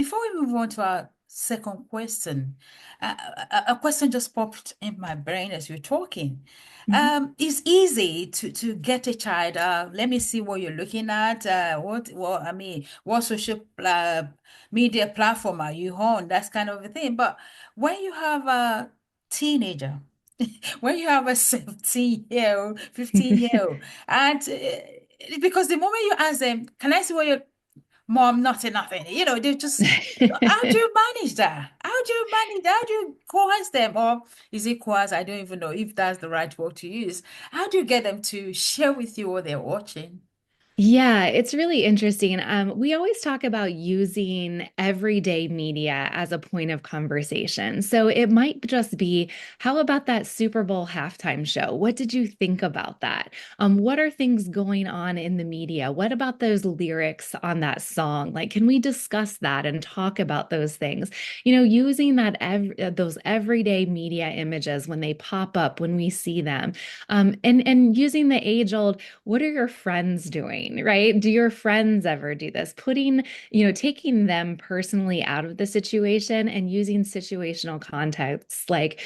Before we move on to our second question, a question just popped in my brain as you're talking. Mhm. It's easy to get a child. Let me see what you're looking at. What social media platform are you on? That's kind of a thing. But when you have a teenager, when you have a 17-year-old, 15-year-old, and because the moment you ask them, can I see what you're Mom, nothing, nothing. They just, how do you manage that? How do you manage? How do you coerce them? Or is it coerce? I don't even know if that's the right word to use. How do you get them to share with you what they're watching? Yeah, it's really interesting. We always talk about using everyday media as a point of conversation. So it might just be, how about that Super Bowl halftime show? What did you think about that? What are things going on in the media? What about those lyrics on that song? Like, can we discuss that and talk about those things? Using those everyday media images when they pop up, when we see them, and using the age old, what are your friends doing, right? Do your friends ever do this? Taking them personally out of the situation and using situational context like,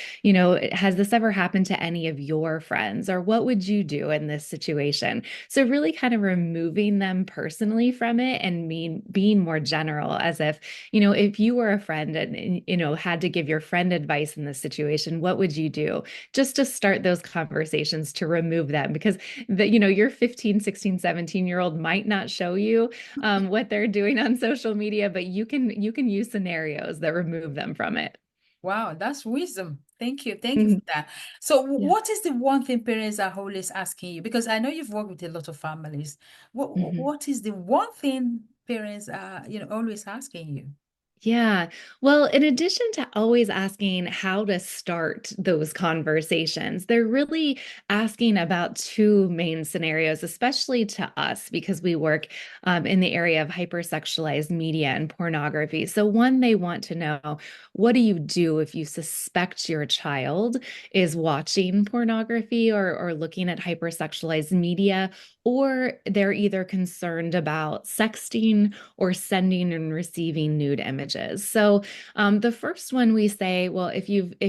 has this ever happened to any of your friends? Or what would you do in this situation? So really kind of removing them personally from it and being more general, as if, if you were a friend and had to give your friend advice in this situation, what would you do? Just to start those conversations to remove them, because your 15, 16, 17-year-old might not show you what they're doing on social media, but you can use scenarios that remove them from it. Wow, that's wisdom. Thank you. Thank you for Mhm. that. So, Yeah. what is the one thing parents are always asking you? Because I know you've worked with a lot of families. Mhm. What is the one thing parents are, always asking you? Yeah. Well, in addition to always asking how to start those conversations, they're really asking about two main scenarios, especially to us, because we work in the area of hypersexualized media and pornography. So, one, they want to know, what do you do if you suspect your child is watching pornography or looking at hypersexualized media, or they're either concerned about sexting or sending and receiving nude images. So the first one we say, well, if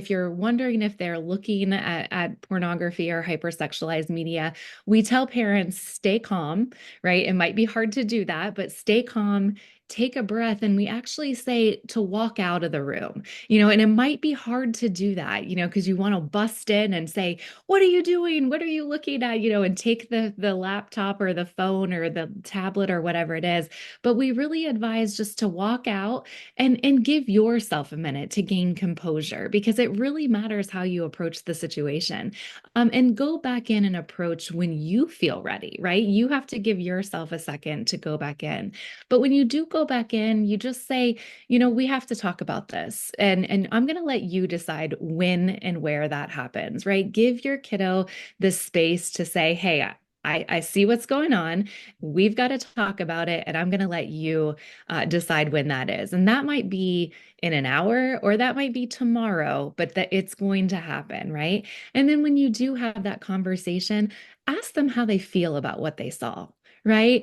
you're wondering if they're looking at pornography or hypersexualized media, we tell parents stay calm, right? It might be hard to do that, but stay calm. Take a breath, and we actually say to walk out of the room, and it might be hard to do that, because you want to bust in and say, what are you doing? What are you looking at? And take the laptop or the phone or the tablet or whatever it is, but we really advise just to walk out and give yourself a minute to gain composure, because it really matters how you approach the situation. And go back in and approach when you feel ready, right? You have to give yourself a second to go back in. But when you do go back in, you just say, we have to talk about this. And I'm going to let you decide when and where that happens, right? Give your kiddo the space to say, hey, I see what's going on. We've got to talk about it, and I'm going to let you decide when that is. And that might be in an hour, or that might be tomorrow, but that it's going to happen, right? And then when you do have that conversation, ask them how they feel about what they saw. Right.